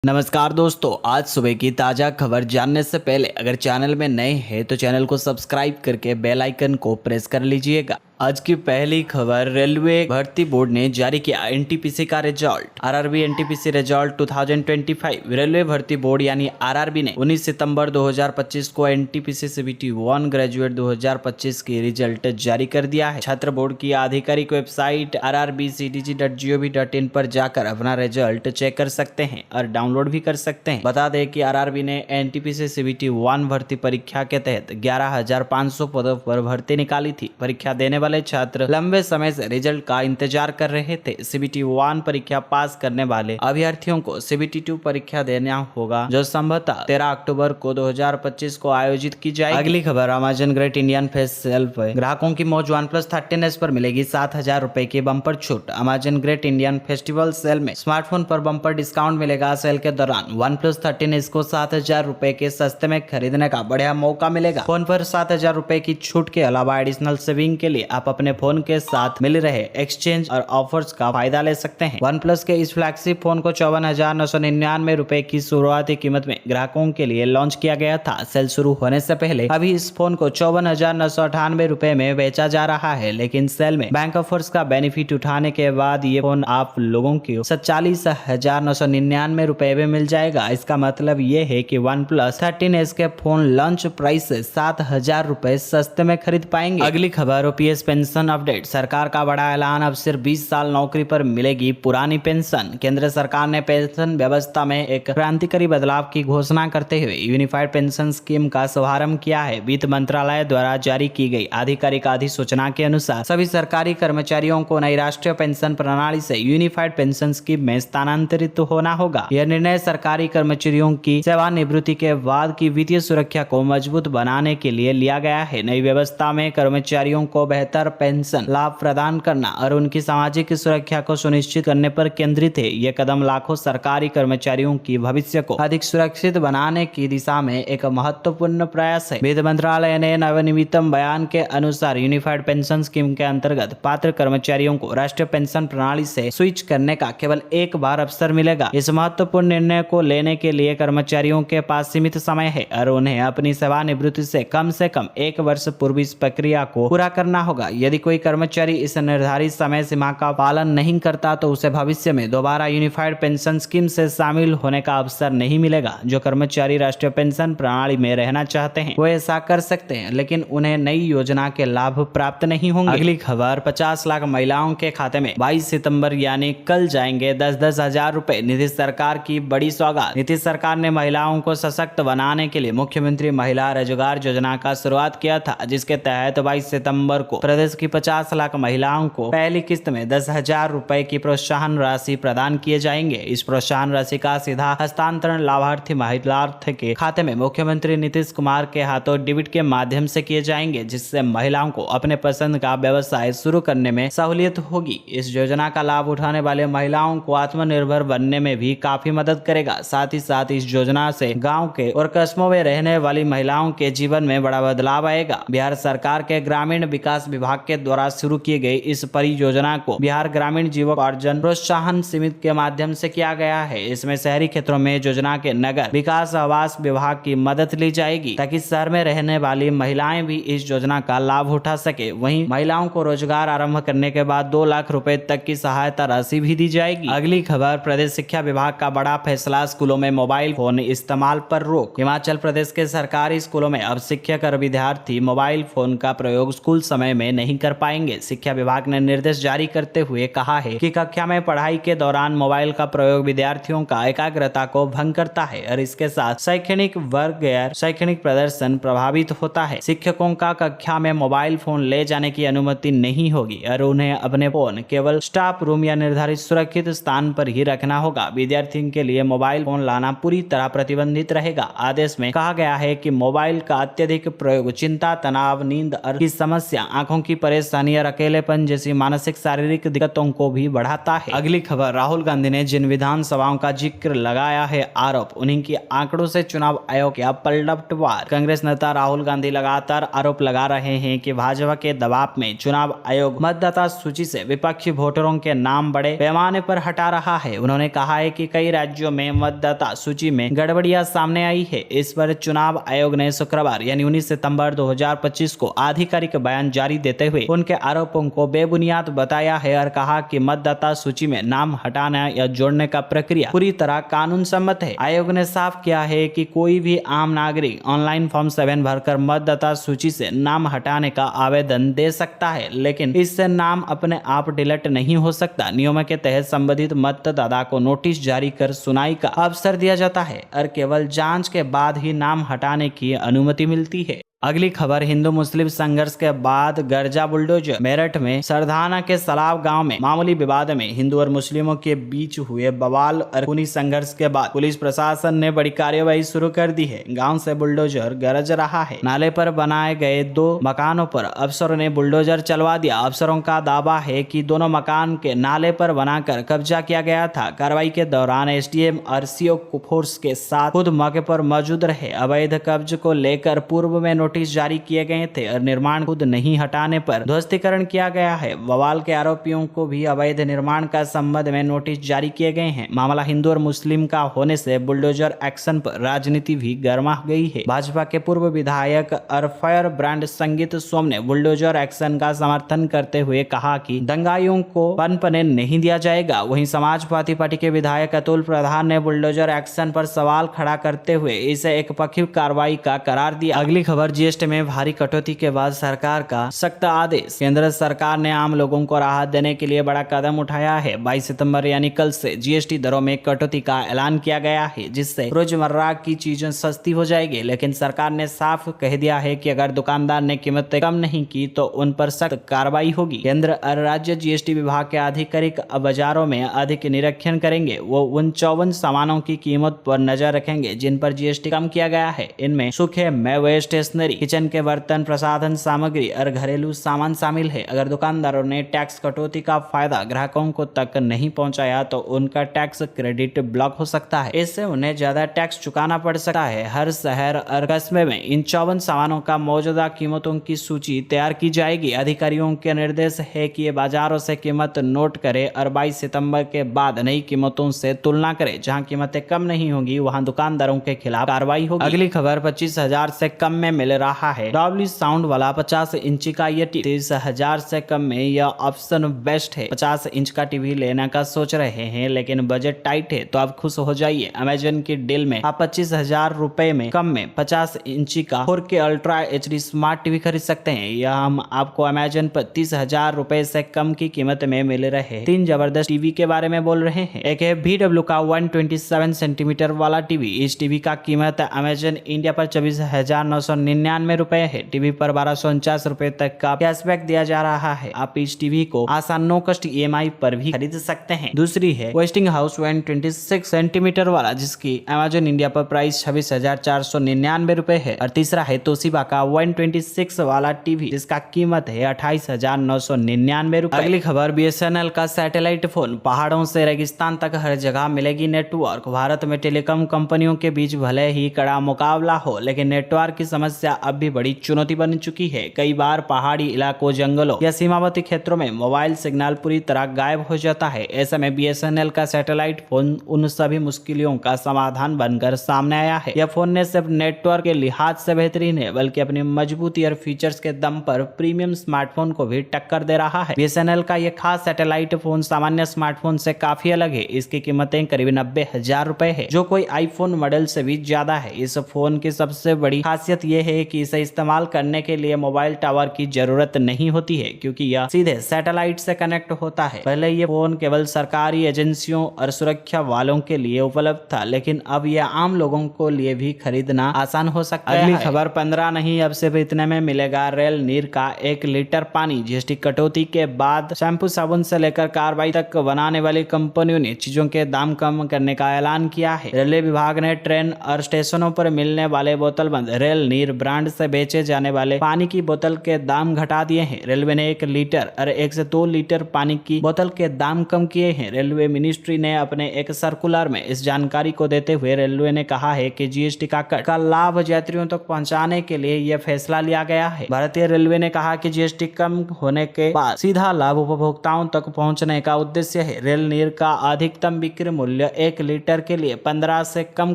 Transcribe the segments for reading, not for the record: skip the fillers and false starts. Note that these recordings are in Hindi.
नमस्कार दोस्तों, आज सुबह की ताज़ा खबर जानने से पहले अगर चैनल में नए हैं तो चैनल को सब्सक्राइब करके बेल आइकन को प्रेस कर लीजिएगा। आज की पहली खबर, रेलवे भर्ती बोर्ड ने जारी किया एनटीपीसी का result. RRB NTPC result 2025। Railway भर्ती बोर्ड यानी आरआरबी ने 19 सितंबर 2025 को एनटीपीसी सीबीटी 1 ग्रेजुएट 2025 की रिजल्ट जारी कर दिया है। छात्र बोर्ड की आधिकारिक वेबसाइट rrbcdg.gov.in पर जाकर अपना रिजल्ट चेक कर सकते हैं और डाउनलोड भी कर सकते हैं। बता दें कि आरआरबी ने एनटीपीसी सीबीटी 1 भर्ती परीक्षा के तहत 11,500 पदों पर भर्ती निकाली थी। परीक्षा देने वाले छात्र लंबे समय से रिजल्ट का इंतजार कर रहे थे। सीबीटी 1 परीक्षा पास करने वाले अभ्यर्थियों को सीबीटी 2 परीक्षा देना होगा, जो संभवतः 13 अक्टूबर को 2025 को आयोजित की जाएगी। अगली खबर, Amazon great Indian fest sale पर ग्राहकों की मौज। OnePlus 13s पर मिलेगी 7,000 रुपए की बम्पर छूट। Amazon great Indian festival sale में स्मार्टफोन पर बम्पर डिस्काउंट मिलेगा। सेल के दौरान OnePlus 13s को 7,000 रुपए के सस्ते में खरीदने का बढ़िया मौका मिलेगा। फोन पर 7,000 रुपए की छूट के अलावा एडिशनल सेविंग के लिए आप अपने फोन के साथ मिल रहे एक्सचेंज और ऑफर्स का फायदा ले सकते हैं। OnePlus के इस फ्लैगशिप फोन को 54,999 रुपए की शुरुआती कीमत में ग्राहकों के लिए लॉन्च किया गया था। सेल शुरू होने से पहले अभी इस फोन को 54,998 रुपए में बेचा जा रहा है, लेकिन सेल में बैंक ऑफर्स का बेनिफिट उठाने के बाद ये फोन आप लोगों को 47,999 रुपए में मिल जाएगा। इसका मतलब ये है कि OnePlus 13s के फोन लॉन्च प्राइस से 7,000 रुपए सस्ते में खरीद पाएंगे। अगली खबर, ओपीएस पेंशन अपडेट। सरकार का बड़ा ऐलान, अब सिर्फ 20 साल नौकरी पर मिलेगी पुरानी पेंशन। केंद्र सरकार ने पेंशन व्यवस्था में एक क्रांतिकारी बदलाव की घोषणा करते हुए यूनिफाइड पेंशन स्कीम का शुभारंभ किया है। वित्त मंत्रालय द्वारा जारी की गई आधिकारिक अधिसूचना के अनुसार सभी सरकारी कर्मचारियों को नई राष्ट्रीय पेंशन प्रणाली से यूनिफाइड पेंशन स्कीम में स्थानांतरित होना होगा। यह निर्णय सरकारी कर्मचारियों की सेवानिवृत्ति के बाद की वित्तीय सुरक्षा को मजबूत बनाने के लिए लिया गया है। नई व्यवस्था में कर्मचारियों को बेहतर पेंशन लाभ प्रदान करना और उनकी सामाजिक सुरक्षा को सुनिश्चित करने पर केंद्रित है। यह कदम लाखों सरकारी कर्मचारियों की भविष्य को अधिक सुरक्षित बनाने की दिशा में एक महत्वपूर्ण प्रयास है। वित्त मंत्रालय ने नवनिर्मितम बयान के अनुसार यूनिफाइड पेंशन स्कीम के अंतर्गत पात्र कर्मचारियों को राष्ट्रीय पेंशन प्रणाली से स्विच करने का केवल एक बार अवसर मिलेगा। इस महत्वपूर्ण निर्णय को लेने के लिए कर्मचारियों के पास सीमित समय है और उन्हें अपनी सेवानिवृत्ति से कम 1 वर्ष पूर्व इस प्रक्रिया को पूरा करना होगा। यदि कोई कर्मचारी इस निर्धारित समय सीमा का पालन नहीं करता तो उसे भविष्य में दोबारा यूनिफाइड पेंशन स्कीम से शामिल होने का अवसर नहीं मिलेगा। जो कर्मचारी राष्ट्रीय पेंशन प्रणाली में रहना चाहते हैं वो ऐसा कर सकते हैं, लेकिन उन्हें नई योजना के लाभ प्राप्त नहीं होंगे। अगली खबर, 50 लाख महिलाओं के खाते में 22 सितंबर यानी कल जाएंगे 10-10 हजार रुपए। नीतीश सरकार की बड़ी सौगात। नीतीश सरकार ने महिलाओं को सशक्त बनाने के लिए मुख्यमंत्री महिला रोजगार योजना का शुरुआत किया था, जिसके तहत 22 सितंबर को प्रदेश की 50 लाख महिलाओं को पहली किस्त में 10,000 रुपए की प्रोत्साहन राशि प्रदान किए जाएंगे। इस प्रोत्साहन राशि का सीधा हस्तांतरण लाभार्थी महिलार्थी के खाते में मुख्यमंत्री नीतीश कुमार के हाथों डेबिट के माध्यम से किए जाएंगे, जिससे महिलाओं को अपने पसंद का व्यवसाय शुरू करने में सहूलियत होगी। इस योजना का लाभ उठाने वाले महिलाओं को आत्मनिर्भर बनने में भी काफी मदद करेगा। साथ ही साथ इस योजना से गाँव के और कस्बों में रहने वाली महिलाओं के जीवन में बड़ा बदलाव आएगा। बिहार सरकार के ग्रामीण विकास विभाग के द्वारा शुरू की गई इस परियोजना को बिहार ग्रामीण जीविकोपार्जन प्रोत्साहन समिति के माध्यम से किया गया है। इसमें शहरी क्षेत्रों में योजना के नगर विकास आवास विभाग की मदद ली जाएगी, ताकि शहर में रहने वाली महिलाएं भी इस योजना का लाभ उठा सके। वहीं महिलाओं को रोजगार आरंभ करने के बाद 2 लाख रुपए तक की सहायता राशि भी दी जाएगी। अगली खबर, प्रदेश शिक्षा विभाग का बड़ा फैसला, स्कूलों में मोबाइल फोन इस्तेमाल पर रोक। हिमाचल प्रदेश के सरकारी स्कूलों में अब शिक्षक और विद्यार्थी मोबाइल फोन का प्रयोग स्कूल समय में नहीं कर पाएंगे। शिक्षा विभाग ने निर्देश जारी करते हुए कहा है कि कक्षा में पढ़ाई के दौरान मोबाइल का प्रयोग विद्यार्थियों का एकाग्रता को भंग करता है और इसके साथ शैक्षणिक वर्ग गैर शैक्षणिक प्रदर्शन प्रभावित होता है। शिक्षकों का कक्षा में मोबाइल फोन ले जाने की अनुमति नहीं होगी और उन्हें अपने फोन केवल स्टाफ रूम या निर्धारित सुरक्षित स्थान पर ही रखना होगा। विद्यार्थियों के लिए मोबाइल फोन लाना पूरी तरह प्रतिबंधित रहेगा। आदेश में कहा गया है कि मोबाइल का अत्यधिक प्रयोग चिंता, तनाव, नींद और की समस्या, आंखों आंखों की परेशानी और अकेलेपन जैसी मानसिक शारीरिक दिक्कतों को भी बढ़ाता है। अगली खबर, राहुल गांधी ने जिन विधानसभाओं का जिक्र लगाया है आरोप, उन्हीं के आंकड़ों से चुनाव आयोग किया पलटवार। कांग्रेस नेता राहुल गांधी लगातार आरोप लगा रहे हैं कि भाजपा के दबाव में चुनाव आयोग मतदाता सूची से विपक्षी वोटरों के नाम बड़े पैमाने पर हटा रहा है। उन्होंने कहा है कि कई राज्यों में मतदाता सूची में गड़बड़ियां सामने आई है। इस पर चुनाव आयोग ने शुक्रवार यानी 19 सितंबर 2025 को आधिकारिक बयान जारी देते हुए उनके आरोपों को बेबुनियाद बताया है और कहा कि मतदाता सूची में नाम हटाना या जोड़ने का प्रक्रिया पूरी तरह कानून सम्मत है। आयोग ने साफ किया है कि कोई भी आम नागरिक ऑनलाइन फॉर्म 7 भरकर मतदाता सूची से नाम हटाने का आवेदन दे सकता है, लेकिन इससे नाम अपने आप डिलीट नहीं हो सकता। नियमों के तहत संबंधित मतदाता को नोटिस जारी कर सुनवाई का अवसर दिया जाता है और केवल जांच के बाद ही नाम हटाने की अनुमति मिलती है। अगली खबर, हिंदू मुस्लिम संघर्ष के बाद गर्जा बुलडोजर। मेरठ में सरधाना के सलाब गांव में मामूली विवाद में हिंदू और मुस्लिमों के बीच हुए बवाल और खूनी संघर्ष के बाद पुलिस प्रशासन ने बड़ी कार्यवाही शुरू कर दी है। गांव से बुलडोजर गरज रहा है। नाले पर बनाए गए 2 मकानों पर अफसरों ने बुलडोजर चलवा दिया। अफसरों का दावा है कि दोनों मकान के नाले पर बनाकर कब्जा किया गया था। कार्रवाई के दौरान एसडीएम और सीओ फोर्स के साथ खुद मौके पर मौजूद रहे। अवैध कब्ज को लेकर पूर्व में नोटिस जारी किए गए थे और निर्माण खुद नहीं हटाने पर ध्वस्तीकरण किया गया है। बवाल के आरोपियों को भी अवैध निर्माण का संबंध में नोटिस जारी किए गए हैं। मामला हिंदू और मुस्लिम का होने से बुलडोजर एक्शन पर राजनीति भी गर्मा गई है। भाजपा के पूर्व विधायक और फायर ब्रांड संगीत सोम ने बुलडोजर एक्शन का समर्थन करते हुए कहा कि दंगाइयों को पनपने नहीं दिया जाएगा। वहीं समाजवादी पार्टी के विधायक अतुल प्रधान ने बुलडोजर एक्शन पर सवाल खड़ा करते हुए इसे एक पक्षी कार्रवाई का करार दिया। अगली खबर, जीएसटी में भारी कटौती के बाद सरकार का सख्त आदेश। केंद्र सरकार ने आम लोगों को राहत देने के लिए बड़ा कदम उठाया है। 22 सितंबर यानी कल से जीएसटी दरों में कटौती का ऐलान किया गया है, जिससे रोजमर्रा की चीजें सस्ती हो जाएगी। लेकिन सरकार ने साफ कह दिया है कि अगर दुकानदार ने कीमतें कम नहीं की तो उन पर सख्त कार्रवाई होगी। केंद्र और राज्य जीएसटी विभाग के आधिकारिक बाजारों में अधिक निरीक्षण करेंगे। वो उन 54 सामानों की कीमत पर नजर रखेंगे जिन पर जीएसटी कम किया गया है। इनमें सूखे मेवे, स्टेशनरी, किचन के बर्तन, प्रसाधन सामग्री और घरेलू सामान शामिल है। अगर दुकानदारों ने टैक्स कटौती का फायदा ग्राहकों को तक नहीं पहुंचाया तो उनका टैक्स क्रेडिट ब्लॉक हो सकता है। इससे उन्हें ज्यादा टैक्स चुकाना पड़ सकता है। हर शहर और कस्बे में इन 54 सामानों का मौजूदा कीमतों की सूची तैयार की जाएगी। अधिकारियों के निर्देश है कि ये बाजारों से कीमत नोट करे और 22 सितंबर के बाद नई कीमतों से तुलना करे। जहां कीमतें कम नहीं होंगी वहां दुकानदारों के खिलाफ कार्रवाई होगी। अगली खबर, 25,000 से कम में मिल रहा है डॉल्बी साउंड वाला 50 इंची का ये टीवी। 30,000 से कम में यह ऑप्शन बेस्ट है। 50 इंच का टीवी लेने का सोच रहे हैं लेकिन बजट टाइट है तो आप खुश हो जाइए। अमेजन की डील में आप 25,000 रुपए में कम में 50 इंची का 4K ultra HD smart TV खरीद सकते हैं। यह हम आपको अमेजन पर 30,000 रुपए से कम की कीमत में मिल रहे हैं। 3 जबरदस्त टीवी के बारे में बोल रहे हैं। एक है VW का 127 सेंटीमीटर वाला टीवी। इस टीवी का कीमत अमेजन इंडिया पर 24,999 रुपए है। टीवी पर 1249 रुपए तक का कैशबैक दिया जा रहा है। आप इस टीवी को आसान नो कस्ट EMI पर भी खरीद सकते हैं। दूसरी है वेस्टिंग हाउस 126 सेंटीमीटर वाला, जिसकी अमेजन इंडिया पर प्राइस 26,499 रुपए है। और तीसरा है तोशिबा का 126 वाला टीवी, जिसका कीमत है 28,999 रुपए। अगली खबर, BSNL का सैटेलाइट फोन। पहाड़ों से रेगिस्तान तक हर जगह मिलेगी नेटवर्क। भारत में टेलीकॉम कंपनियों के बीच भले ही कड़ा मुकाबला हो, लेकिन नेटवर्क की समस्या अब भी बड़ी चुनौती बन चुकी है। कई बार पहाड़ी इलाकों, जंगलों या सीमावर्ती क्षेत्रों में मोबाइल सिग्नल पूरी तरह गायब हो जाता है। ऐसे में BSNL का सैटेलाइट फोन उन सभी मुश्किलों का समाधान बनकर सामने आया है। यह फोन न सिर्फ नेटवर्क के लिहाज से बेहतरीन है, बल्कि अपनी मजबूती और फीचर्स के दम पर प्रीमियम स्मार्टफोन को भी टक्कर दे रहा है। BSNL का यह खास सैटेलाइट फोन सामान्य स्मार्टफोन से काफी अलग है। इसकी कीमतें करीब 90,000 रुपए है, जो कोई आईफोन मॉडल से भी ज्यादा है। इस फोन की सबसे बड़ी खासियत यह है कि इसे इस्तेमाल करने के लिए मोबाइल टावर की जरूरत नहीं होती है, क्योंकि यह सीधे सैटेलाइट से कनेक्ट होता है। पहले ये फोन केवल सरकारी एजेंसियों और सुरक्षा वालों के लिए उपलब्ध था, लेकिन अब यह आम लोगों को लिए भी खरीदना आसान हो सकता है। अगली खबर, 15 नहीं अब सिर्फ इतने में मिलेगा रेल नीर का 1 लीटर पानी। जीएसटी कटौती के बाद शैम्पू, साबुन से लेकर कार्बाइड तक बनाने वाली कंपनियों ने चीजों के दाम कम करने का ऐलान किया है। रेलवे विभाग ने ट्रेन और स्टेशनों पर मिलने वाले बोतल बंद रेल नीर ब्रांड से बेचे जाने वाले पानी की बोतल के दाम घटा दिए हैं। रेलवे ने 1 लीटर और 1 से 2 लीटर पानी की बोतल के दाम कम किए हैं। रेलवे मिनिस्ट्री ने अपने एक सर्कुलर में इस जानकारी को देते हुए रेलवे ने कहा है कि जीएसटी का कट का लाभ यात्रियों तक पहुंचाने के लिए यह फैसला लिया गया है। भारतीय रेलवे ने कहा कि जीएसटी कम होने के बाद सीधा लाभ उपभोक्ताओं तक पहुंचने का उद्देश्य है। रेल नीर का अधिकतम बिक्री मूल्य 1 लीटर के लिए 15 से कम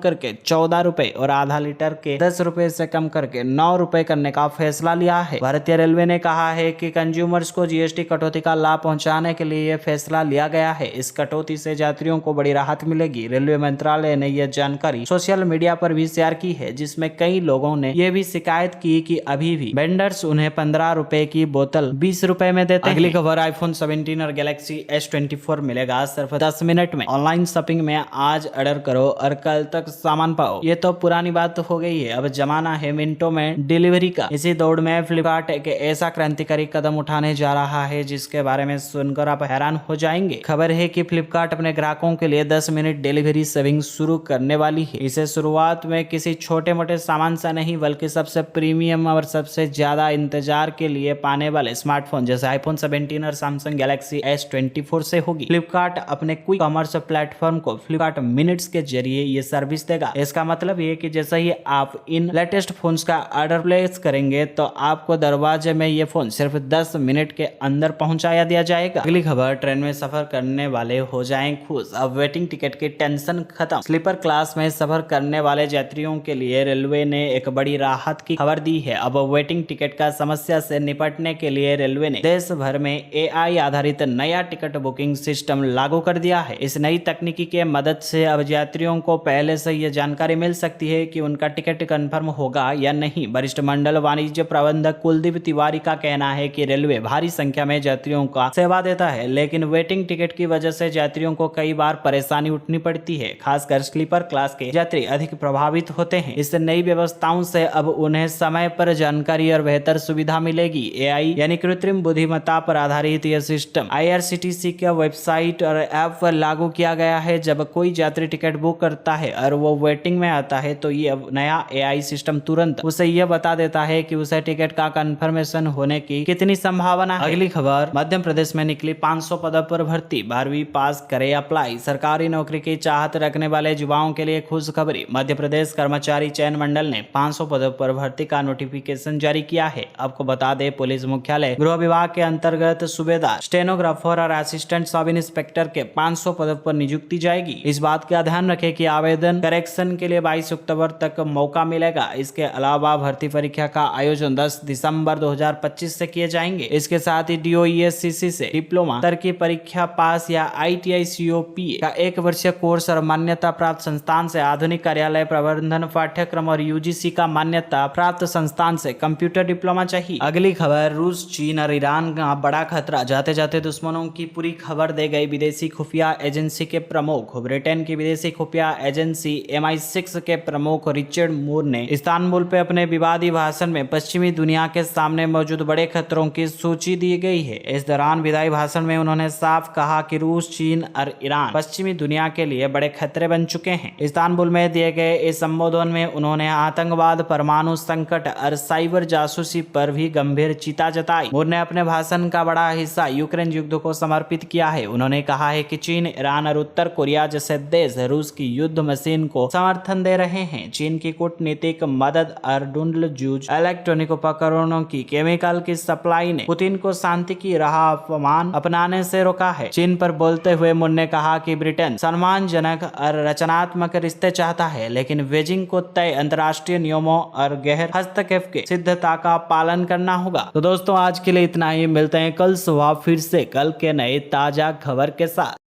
करके 14 रुपए और आधा लीटर के 10 रुपए से कम करके 9 रुपए करने का फैसला लिया है। भारतीय रेलवे ने कहा है कि कंज्यूमर्स को जीएसटी कटौती का लाभ पहुंचाने के लिए यह फैसला लिया गया है। इस कटौती से यात्रियों को बड़ी राहत मिलेगी। रेलवे मंत्रालय ने यह जानकारी सोशल मीडिया पर भी शेयर की है, जिसमें कई लोगों ने यह भी शिकायत की कि अभी भी वेंडर्स उन्हें 15 रुपए की बोतल 20 रुपए में देते हैं। अगली खबर आईफोन 17 और गैलेक्सी S24 मिलेगा सिर्फ 10 मिनट में। ऑनलाइन शॉपिंग में आज ऑर्डर करो और कल तक सामान पाओ। ये तो पुरानी बात हो गई है, अब जमाना है मिनटों में डिलीवरी का। इसी दौड़ में फ्लिपकार्ट एक ऐसा क्रांतिकारी कदम उठाने जा रहा है जिसके बारे में सुनकर आप हैरान हो जाएंगे। खबर है कि फ्लिपकार्ट अपने ग्राहकों के लिए 10 मिनट डिलीवरी सेविंग शुरू करने वाली है। इसे शुरुआत में किसी छोटे मोटे सामान से नहीं बल्कि सबसे प्रीमियम और सबसे ज्यादा इंतजार के लिए पाने वाले स्मार्टफोन जैसे आईफोन 17 और सैमसंग गैलेक्सी S24 से होगी। फ्लिपकार्ट अपने क्विक कॉमर्स प्लेटफॉर्म को फ्लिपकार्ट मिनट्स के जरिए ये सर्विस देगा। इसका मतलब ये कि जैसे ही आप इन लेटेस्ट फोन्स का ऑर्डर प्लेस करेंगे तो आपको दरवाजे में ये फोन सिर्फ 10 मिनट के अंदर पहुंचाया दिया जाएगा। अगली खबर, ट्रेन में सफर करने वाले हो जाएं खुश, अब वेटिंग टिकट की टेंशन खत्म। स्लीपर क्लास में सफर करने वाले यात्रियों के लिए रेलवे ने एक बड़ी राहत की खबर दी है। अब वेटिंग टिकट का समस्या से निपटने के लिए रेलवे ने देश भर में AI आधारित नया टिकट बुकिंग सिस्टम लागू कर दिया है। इस नई तकनीकी के मदद से अब यात्रियों को पहले से यह जानकारी मिल सकती है कि उनका टिकट कंफर्म होगा या नहीं। वरिष्ठ मंडल वाणिज्य प्रबंधक कुलदीप तिवारी का कहना है कि रेलवे भारी संख्या में यात्रियों का सेवा देता है, लेकिन वेटिंग टिकट की वजह से यात्रियों को कई बार परेशानी उठनी पड़ती है। खासकर स्लीपर क्लास के यात्री अधिक प्रभावित होते हैं। इस नई व्यवस्थाओं से अब उन्हें समय पर जानकारी और बेहतर सुविधा मिलेगी। AI यानी कृत्रिम बुद्धिमत्ता पर आधारित यह सिस्टम IRCTC के वेबसाइट और ऐप पर लागू किया गया है। जब कोई यात्री टिकट बुक करता है और वो वेटिंग में आता है तो ये नया AI सिस्टम तुरंत उसे यह बता देता है कि उसे टिकट का कंफर्मेशन होने की कितनी संभावना है। अगली खबर, मध्य प्रदेश में निकली 500 पदों पर भर्ती, 12वीं पास करे अप्लाई। सरकारी नौकरी की चाहत रखने वाले युवाओं के लिए खुशखबरी। मध्य प्रदेश कर्मचारी चयन मंडल ने 500 पदों पर भर्ती का नोटिफिकेशन जारी किया है। आपको बता दें, पुलिस मुख्यालय गृह विभाग के अंतर्गत सूबेदार, स्टेनोग्राफर और असिस्टेंट सब इंस्पेक्टर के 500 पदों पर नियुक्ति जाएगी। इस बात का ध्यान रखें कि आवेदन करेक्शन के लिए 22 अक्टूबर तक मौका मिलेगा। इसके अलावा भर्ती परीक्षा का आयोजन 10 दिसंबर 2025 से किए जाएंगे। इसके साथ ही DOESCC से डिप्लोमा स्तर की परीक्षा पास या ITI COPA का 1 वर्षीय कोर्स और मान्यता प्राप्त संस्थान से आधुनिक कार्यालय प्रबंधन पाठ्यक्रम और UGC का मान्यता प्राप्त संस्थान से कंप्यूटर डिप्लोमा चाहिए। अगली खबर, रूस, चीन और ईरान का बड़ा खतरा, जाते जाते दुश्मनों की पूरी खबर दे गई विदेशी खुफिया एजेंसी के प्रमुख। ब्रिटेन की विदेशी खुफिया एजेंसी MI6 के प्रमुख रिचर्ड मूर ने इस्तांबुल पे अपने विवादी भाषण में पश्चिमी दुनिया के सामने मौजूद बड़े खतरों की सूची दी गई है। इस दौरान विदाई भाषण में उन्होंने साफ कहा कि रूस, चीन और ईरान पश्चिमी दुनिया के लिए बड़े खतरे बन चुके हैं। इस्तांबुल में दिए गए इस संबोधन में उन्होंने आतंकवाद, परमाणु संकट और साइबर जासूसी पर भी गंभीर चिंता जताई। मूर ने अपने भाषण का बड़ा हिस्सा यूक्रेन युद्ध को समर्पित किया है। उन्होंने कहा है कि चीन, ईरान और उत्तर कोरिया जैसे देश रूस की युद्ध मशीन को समर्थन दे रहे हैं। चीन की कूटनीतिक मदद और डुंडल जूझ इलेक्ट्रॉनिक उपकरणों की केमिकल की सप्लाई ने पुतिन को शांति की राह अपनाने से रोका है। चीन पर बोलते हुए मूर ने कहा कि ब्रिटेन सम्मानजनक और रचनात्मक रिश्ते चाहता है, लेकिन बीजिंग को तय अंतर्राष्ट्रीय नियमों और गैर हस्तक्षेप की सिद्धता का पालन करना होगा। तो दोस्तों, आज के लिए इतना ही। मिलते हैं कल सुबह फिर से कल के नए ताजा खबर के साथ।